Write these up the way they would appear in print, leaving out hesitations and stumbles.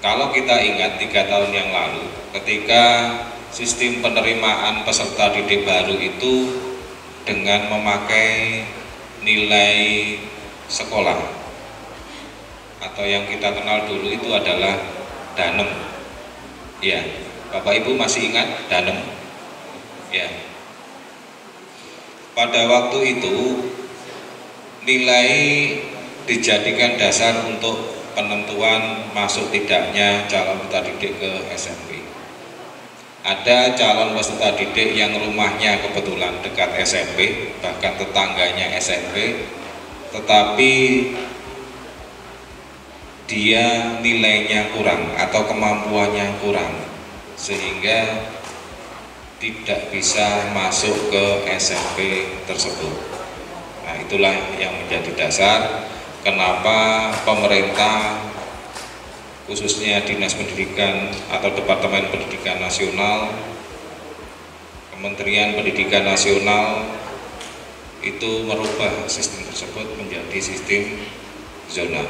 Kalau kita ingat 3 tahun yang lalu, ketika sistem penerimaan peserta didik baru itu dengan memakai nilai sekolah atau yang kita kenal dulu itu adalah Danem. Ya, Bapak Ibu masih ingat Danem? Ya. Pada waktu itu nilai dijadikan dasar untuk penentuan masuk tidaknya calon peserta didik ke SMP. Ada calon peserta didik yang rumahnya kebetulan dekat SMP, bahkan tetangganya SMP, tetapi dia nilainya kurang atau kemampuannya kurang, sehingga tidak bisa masuk ke SMP tersebut. Nah, itulah yang menjadi dasar kenapa pemerintah, khususnya Dinas Pendidikan atau Departemen Pendidikan Nasional, Kementerian Pendidikan Nasional itu merubah sistem tersebut menjadi sistem zona.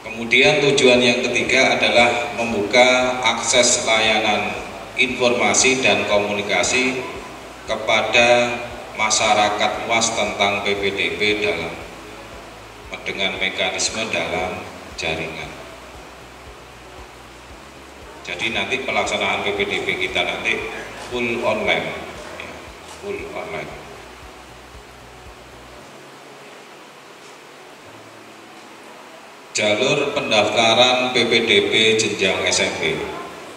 Kemudian tujuan yang ketiga adalah membuka akses layanan informasi dan komunikasi kepada masyarakat luas tentang PPDB dengan mekanisme dalam jaringan. Jadi nanti pelaksanaan PPDB kita nanti full online, ya, full online. Jalur pendaftaran PPDB jenjang SMP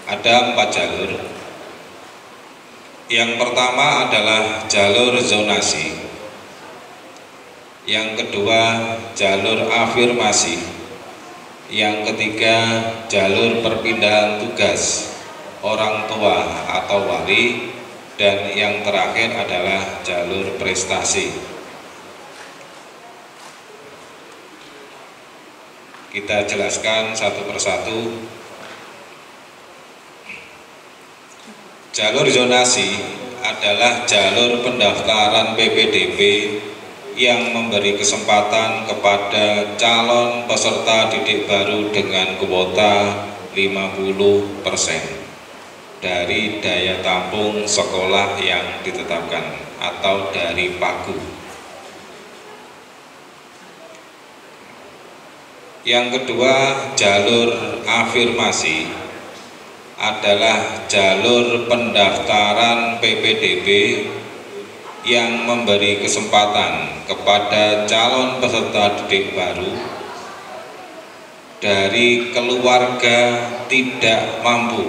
ada 4 jalur. Yang pertama adalah jalur zonasi, yang kedua jalur afirmasi, yang ketiga jalur perpindahan tugas orang tua atau wali, dan yang terakhir adalah jalur prestasi. Kita jelaskan satu persatu. Jalur zonasi adalah jalur pendaftaran PPDB yang memberi kesempatan kepada calon peserta didik baru dengan kuota 50% dari daya tampung sekolah yang ditetapkan atau dari PAGU. Yang kedua, jalur afirmasi adalah jalur pendaftaran PPDB yang memberi kesempatan kepada calon peserta didik baru dari keluarga tidak mampu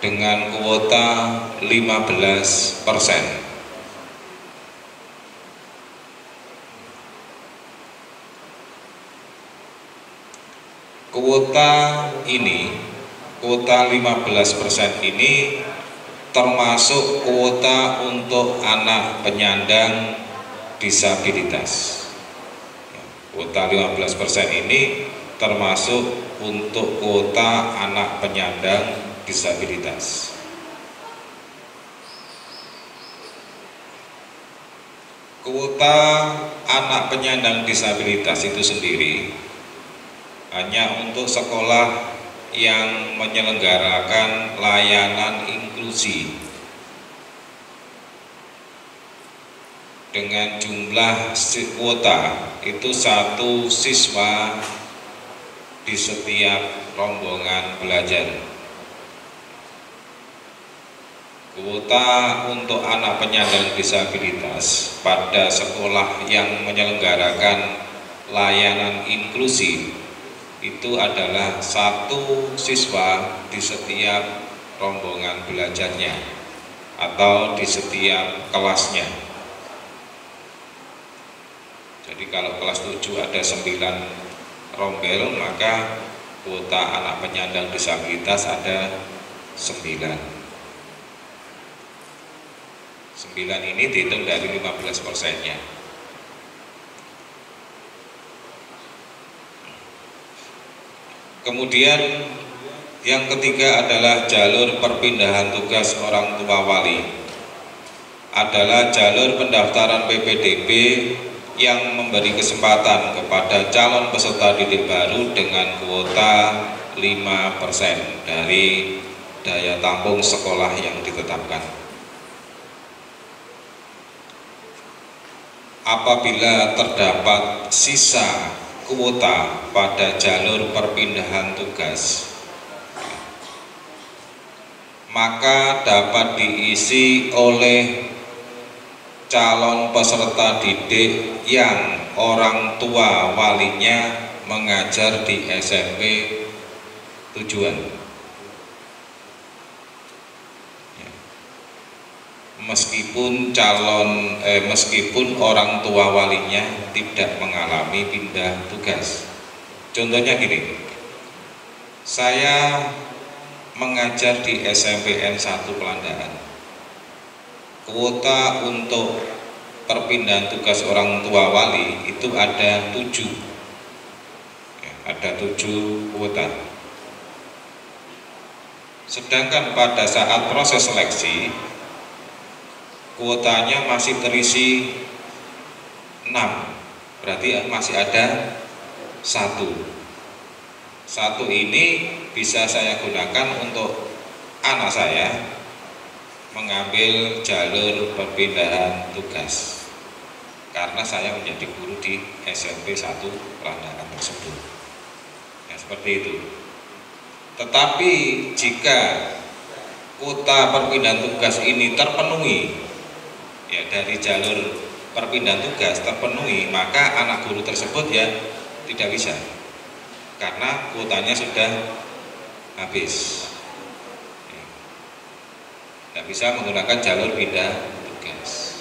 dengan kuota 15%. Kuota 15% ini termasuk kuota untuk anak penyandang disabilitas. Kuota 15% ini termasuk untuk kuota anak penyandang disabilitas. Kuota anak penyandang disabilitas itu sendiri hanya untuk sekolah yang menyelenggarakan layanan inklusi dengan jumlah kuota itu 1 siswa di setiap rombongan belajar. Kuota untuk anak penyandang disabilitas pada sekolah yang menyelenggarakan layanan inklusi itu adalah 1 siswa di setiap rombongan belajarnya atau di setiap kelasnya. Jadi kalau kelas 7 ada 9 rombel, maka kuota anak penyandang disabilitas ada 9. 9 ini dihitung dari 15%-nya. Kemudian yang ketiga adalah jalur perpindahan tugas orang tua wali. Adalah jalur pendaftaran PPDB yang memberi kesempatan kepada calon peserta didik baru dengan kuota 5% dari daya tampung sekolah yang ditetapkan. Apabila terdapat sisa kuota pada jalur perpindahan tugas, maka dapat diisi oleh calon peserta didik yang orang tua walinya mengajar di SMP tujuan. Meskipun orang tua walinya tidak mengalami pindah tugas. Contohnya gini, saya mengajar di SMPN 1 Pelandaan. Kuota untuk perpindahan tugas orang tua wali itu ada 7. Ada 7 kuota. Sedangkan pada saat proses seleksi, kuotanya masih terisi 6. Berarti masih ada 1. Satu ini bisa saya gunakan untuk anak saya mengambil jalur perpindahan tugas karena saya menjadi guru di SMP 1 Pelandaan tersebut. Ya, seperti itu. Tetapi jika kuota perpindahan tugas ini terpenuhi, ya dari jalur perpindahan tugas terpenuhi, maka anak guru tersebut ya tidak bisa, karena kuotanya sudah habis. Tidak bisa menggunakan jalur pindah tugas.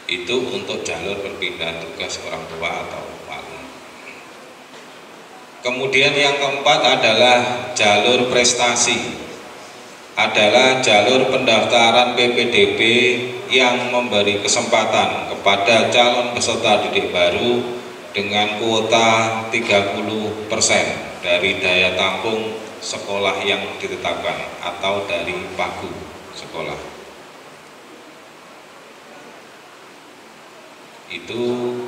Itu untuk jalur perpindahan tugas orang tua atau wali. Kemudian yang keempat adalah jalur prestasi. Adalah jalur pendaftaran PPDB yang memberi kesempatan kepada calon peserta didik baru dengan kuota 30% dari daya tampung sekolah yang ditetapkan atau dari pagu sekolah. Itu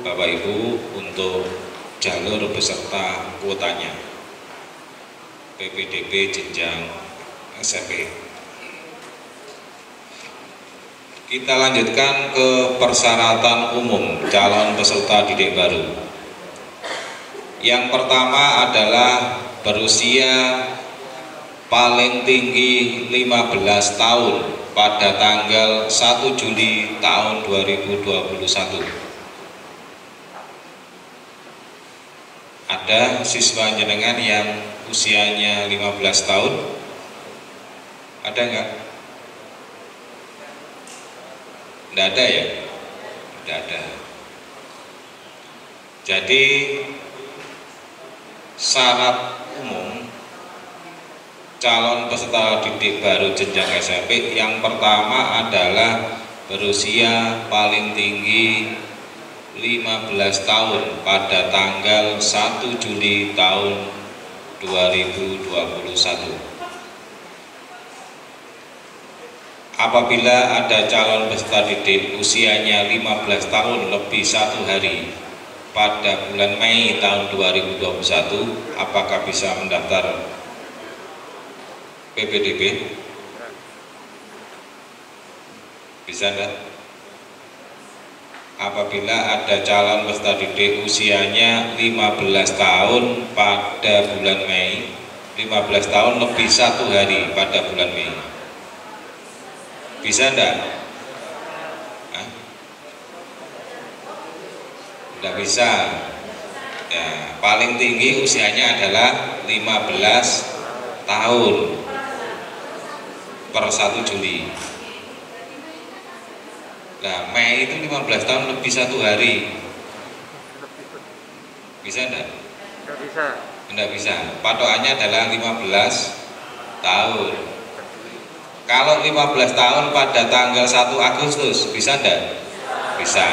Bapak Ibu untuk jalur peserta kuotanya PPDB jenjang SMP. Kita lanjutkan ke persyaratan umum calon peserta didik baru. Yang pertama adalah berusia paling tinggi 15 tahun pada tanggal 1 Juli tahun 2021. Ada siswa jenengan yang usianya 15 tahun? Ada enggak? Tidak ada ya? Tidak ada. Jadi syarat umum calon peserta didik baru jenjang SMP yang pertama adalah berusia paling tinggi 15 tahun pada tanggal 1 Juli tahun 2021. Apabila ada calon peserta didik usianya 15 tahun lebih 1 hari pada bulan Mei tahun 2021, apakah bisa mendaftar PPDB? Bisa enggak? Apabila ada calon peserta didik usianya 15 tahun pada bulan Mei, 15 tahun lebih 1 hari pada bulan Mei, bisa enggak? Tidak bisa ya, paling tinggi usianya adalah 15 tahun per 1 Juli. Nah, Mei itu 15 tahun lebih 1 hari. Bisa enggak? Tidak bisa. Tidak bisa. Patokannya adalah 15 tahun. Kalau 15 tahun pada tanggal 1 Agustus, bisa enggak? Bisa.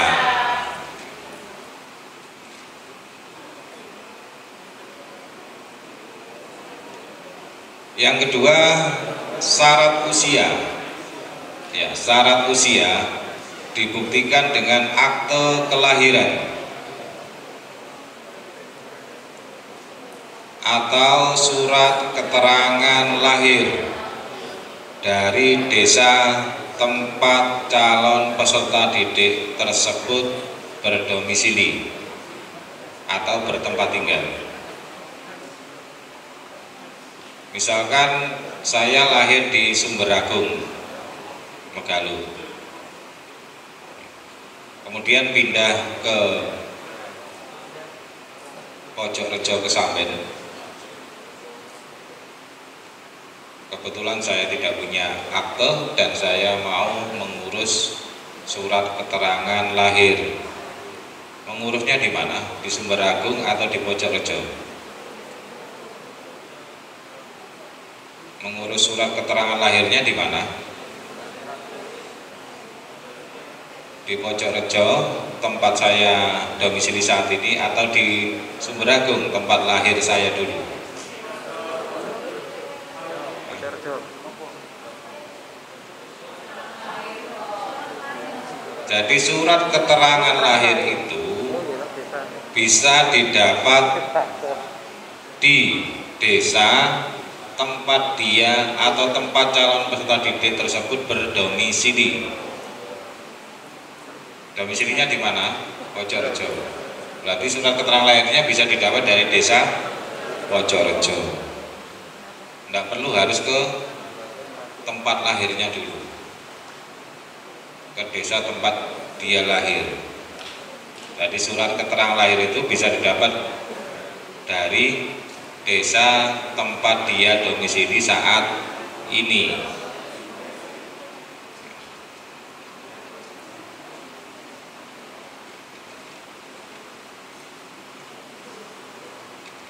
Yang kedua, syarat usia. Ya, syarat usia dibuktikan dengan akte kelahiran atau surat keterangan lahir dari desa tempat calon peserta didik tersebut berdomisili atau bertempat tinggal. Misalkan saya lahir di Sumberagung, Megaluh, kemudian pindah ke Pojokrejo Kesamben. Kebetulan saya tidak punya akte dan saya mau mengurus surat keterangan lahir. Mengurusnya di mana? Di Sumberagung atau di Pojokrejo? Mengurus surat keterangan lahirnya di mana? Di Pojokrejo, tempat saya domisili saat ini, atau di Sumberagung, tempat lahir saya dulu? Jadi surat keterangan lahir itu bisa didapat di desa tempat dia atau tempat calon peserta didik tersebut berdomisili. Domisilinya di mana? Pojokrejo. Berarti surat keterangan lahirnya bisa didapat dari desa Pojokrejo. Tidak perlu harus ke tempat lahirnya dulu, ke desa tempat dia lahir. Jadi surat keterangan lahir itu bisa didapat dari desa tempat dia domisili saat ini.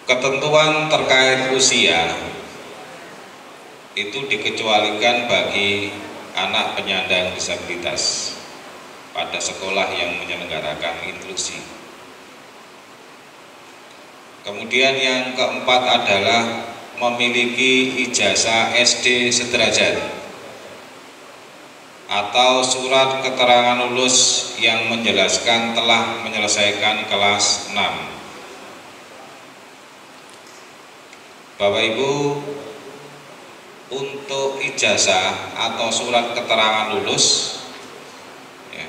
Ketentuan terkait usia itu dikecualikan bagi anak penyandang disabilitas pada sekolah yang menyelenggarakan inklusi. Kemudian yang keempat adalah memiliki ijazah SD sederajat atau surat keterangan lulus yang menjelaskan telah menyelesaikan kelas 6. Bapak Ibu, untuk ijazah atau surat keterangan lulus ya,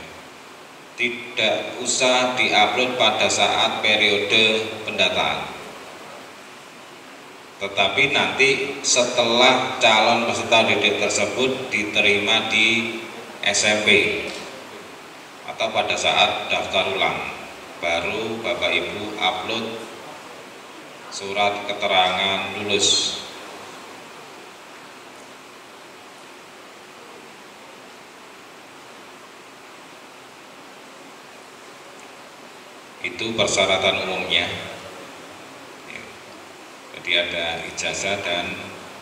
tidak usah diupload pada saat periode pendataan, tetapi nanti setelah calon peserta didik tersebut diterima di SMP atau pada saat daftar ulang, baru Bapak Ibu upload surat keterangan lulus. Itu persyaratan umumnya. Jadi ada ijazah dan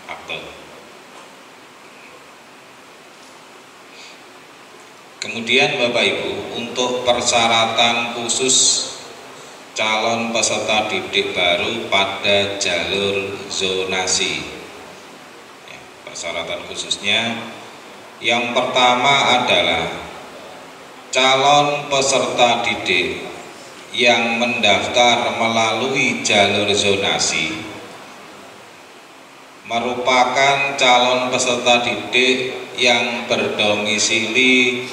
akte. Kemudian Bapak Ibu, untuk persyaratan khusus calon peserta didik baru pada jalur zonasi, ya, persyaratan khususnya yang pertama adalah calon peserta didik yang mendaftar melalui jalur zonasi merupakan calon peserta didik yang berdomisili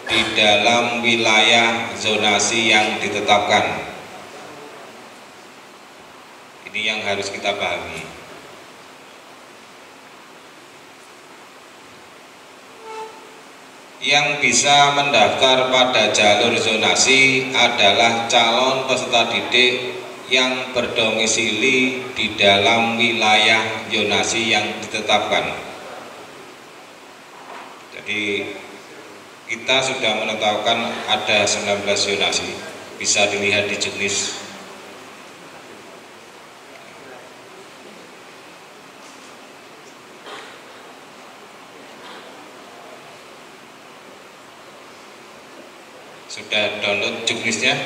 di dalam wilayah zonasi yang ditetapkan. Ini yang harus kita pahami. Yang bisa mendaftar pada jalur zonasi adalah calon peserta didik yang berdomisili di dalam wilayah zonasi yang ditetapkan. Jadi kita sudah menetapkan ada 19 zonasi, bisa dilihat di juknis. Sudah download juknisnya?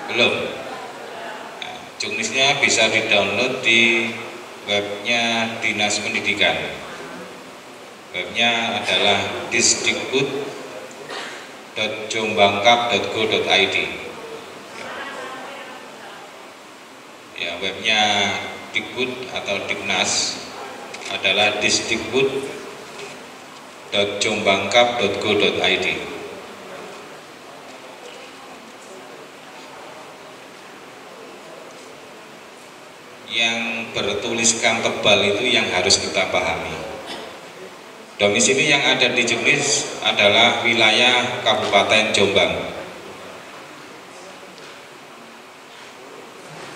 Belum? Nah, juknisnya bisa di-download di webnya Dinas Pendidikan. Webnya adalah disdikbud.jombangkap.go.id. Ya, webnya Dikbud atau Diknas adalah disdikbud.jombangkap.go.id. Yang bertuliskan tebal itu yang harus kita pahami. Domisili yang ada di Juknis adalah wilayah Kabupaten Jombang.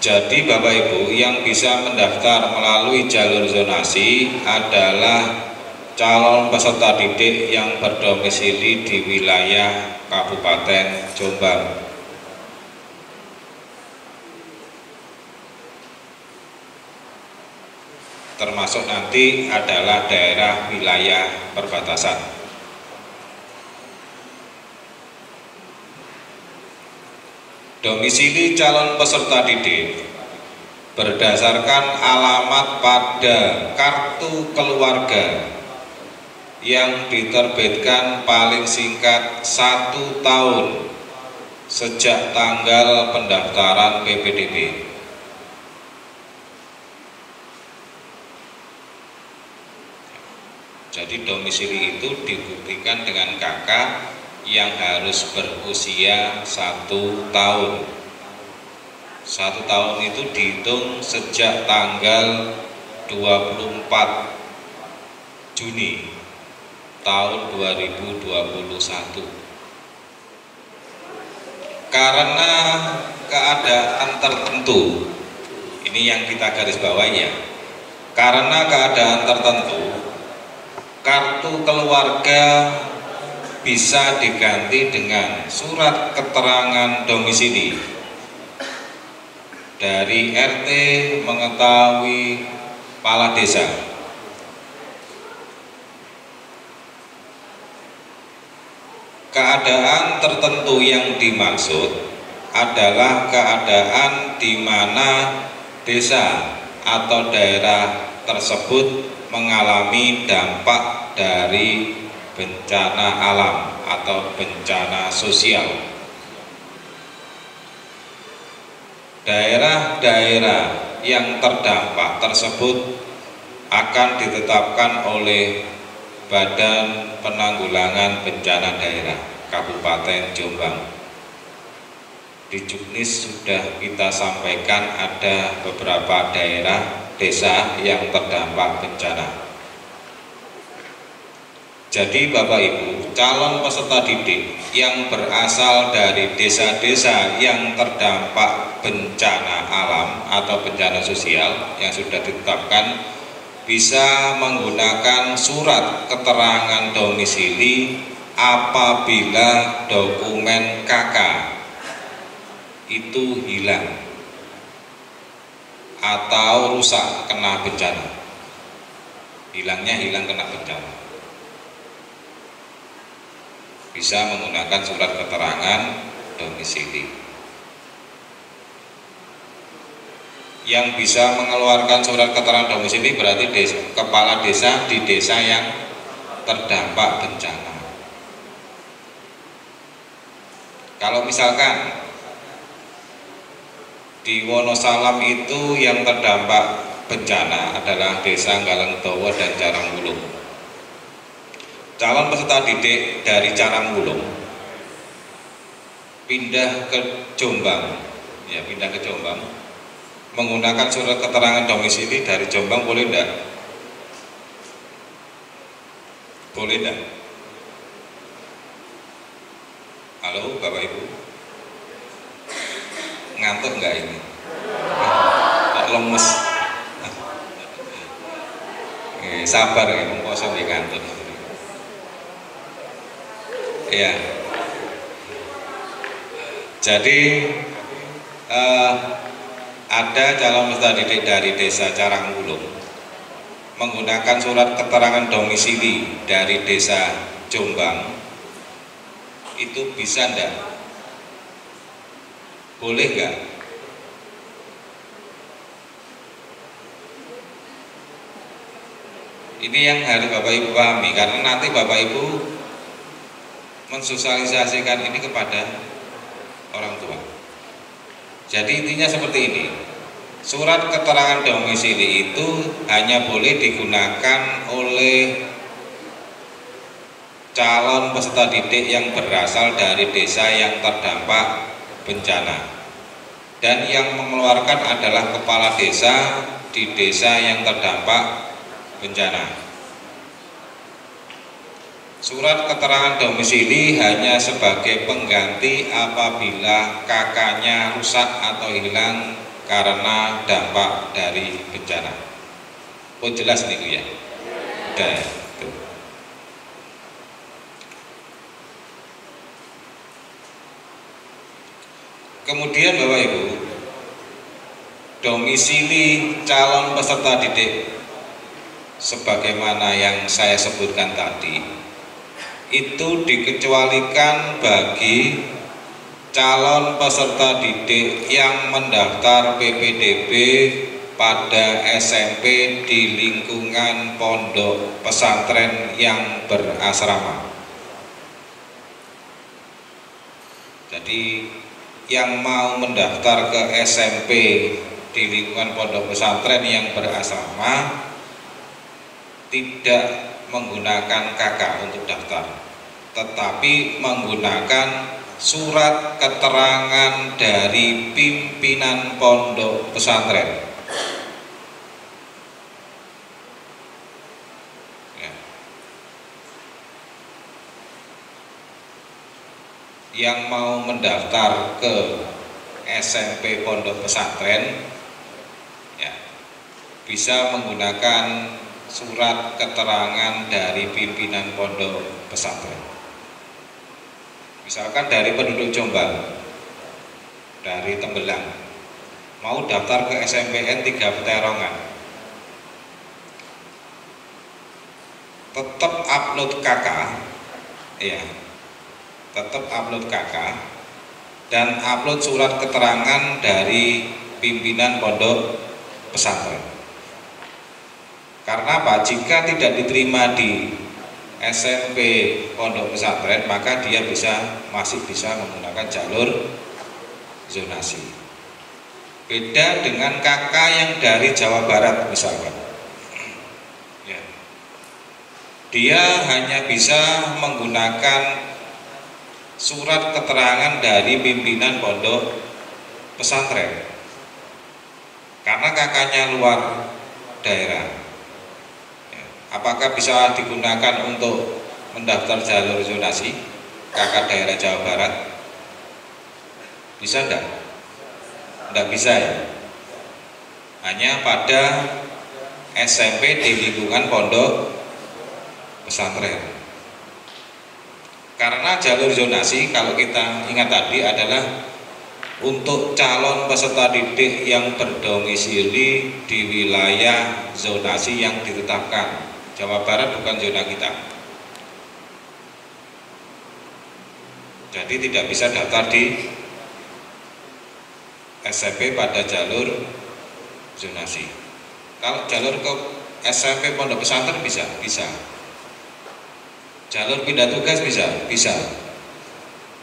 Jadi Bapak Ibu, yang bisa mendaftar melalui jalur zonasi adalah calon peserta didik yang berdomisili di wilayah Kabupaten Jombang. Termasuk nanti adalah daerah wilayah perbatasan. Domisili calon peserta didik berdasarkan alamat pada kartu keluarga yang diterbitkan paling singkat 1 tahun sejak tanggal pendaftaran PPDB. Jadi domisili itu dibuktikan dengan KK yang harus berusia 1 tahun. 1 tahun itu dihitung sejak tanggal 24 Juni tahun 2021. Karena keadaan tertentu, ini yang kita garis bawahi ya. Karena keadaan tertentu, kartu keluarga bisa diganti dengan surat keterangan domisili dari RT mengetahui kepala desa. Keadaan tertentu yang dimaksud adalah keadaan di mana desa atau daerah tersebut mengalami dampak dari bencana alam atau bencana sosial. Daerah-daerah yang terdampak tersebut akan ditetapkan oleh Badan Penanggulangan Bencana Daerah Kabupaten Jombang. Di Juknis sudah kita sampaikan ada beberapa daerah desa yang terdampak bencana. Jadi Bapak Ibu, calon peserta didik yang berasal dari desa-desa yang terdampak bencana alam atau bencana sosial yang sudah ditetapkan bisa menggunakan surat keterangan domisili apabila dokumen KK itu hilang atau rusak kena bencana. Hilangnya hilang kena bencana. Bisa menggunakan surat keterangan domisili. Yang bisa mengeluarkan surat keterangan domisili berarti kepala desa di desa yang terdampak bencana. Kalau misalkan di Wonosalam itu yang terdampak bencana adalah desa Galengtowo dan Caranggulung. Calon peserta didik dari Caranggulung pindah ke Jombang, ya pindah ke Jombang, menggunakan surat keterangan domisili dari Jombang boleh enggak? Boleh enggak? Halo Bapak Ibu, ngantuk enggak ini? Kok lemes? Sabar ya, mengkosong di ngantuk. Ya, jadi ada calon peserta didik dari desa Caranggulung menggunakan surat keterangan domisili dari desa Jombang, itu bisa enggak? Boleh enggak? Ini yang harus Bapak Ibu pahami, karena nanti Bapak Ibu mensosialisasikan ini kepada orang tua. Jadi intinya seperti ini. Surat keterangan domisili itu hanya boleh digunakan oleh calon peserta didik yang berasal dari desa yang terdampak bencana, dan yang mengeluarkan adalah kepala desa di desa yang terdampak bencana. Surat keterangan domisili hanya sebagai pengganti apabila kakaknya rusak atau hilang karena dampak dari bencana. Oh jelas nih ya. Udah. Tuh. Kemudian Bapak Ibu, domisili calon peserta didik sebagaimana yang saya sebutkan tadi itu dikecualikan bagi calon peserta didik yang mendaftar PPDB pada SMP di lingkungan pondok pesantren yang berasrama. Jadi yang mau mendaftar ke SMP di lingkungan pondok pesantren yang berasrama tidak menggunakan kakak untuk daftar, tetapi menggunakan surat keterangan dari pimpinan pondok pesantren. Ya. Yang mau mendaftar ke SMP pondok pesantren ya, bisa menggunakan surat keterangan dari pimpinan pondok pesantren. Misalkan dari penduduk Jombang, dari Tembelang, mau daftar ke SMPN 3 Peterongan, tetap upload KK, ya, tetap upload KK dan upload surat keterangan dari pimpinan pondok pesantren. Karena apa? Jika tidak diterima di SMP pondok pesantren, maka dia masih bisa menggunakan jalur zonasi. Beda dengan kakak yang dari Jawa Barat misalkan. Ya. Dia hanya bisa menggunakan surat keterangan dari pimpinan pondok pesantren. Karena kakaknya luar daerah. Apakah bisa digunakan untuk mendaftar jalur zonasi kakak daerah Jawa Barat? Bisa enggak? Enggak bisa ya. Hanya pada SMP di lingkungan pondok pesantren. Karena jalur zonasi kalau kita ingat tadi adalah untuk calon peserta didik yang berdomisili di wilayah zonasi yang ditetapkan. Jawa Barat bukan zona kita, jadi tidak bisa daftar di SMP pada jalur zonasi. Kalau jalur ke SMP pondok pesantren bisa. Jalur pindah tugas bisa.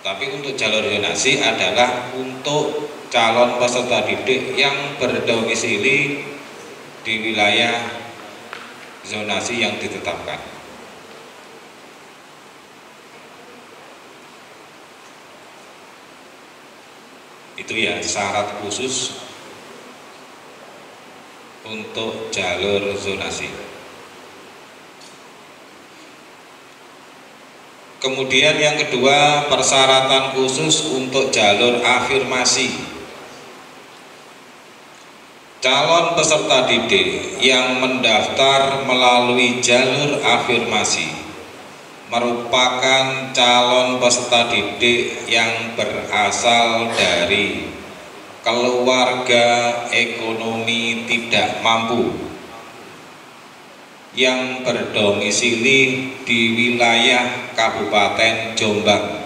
Tapi untuk jalur zonasi adalah untuk calon peserta didik yang berdomisili di wilayah zonasi yang ditetapkan. Itu ya syarat khusus untuk jalur zonasi. Kemudian yang kedua, persyaratan khusus untuk jalur afirmasi. Calon peserta didik yang mendaftar melalui jalur afirmasi merupakan calon peserta didik yang berasal dari keluarga ekonomi tidak mampu yang berdomisili di wilayah Kabupaten Jombang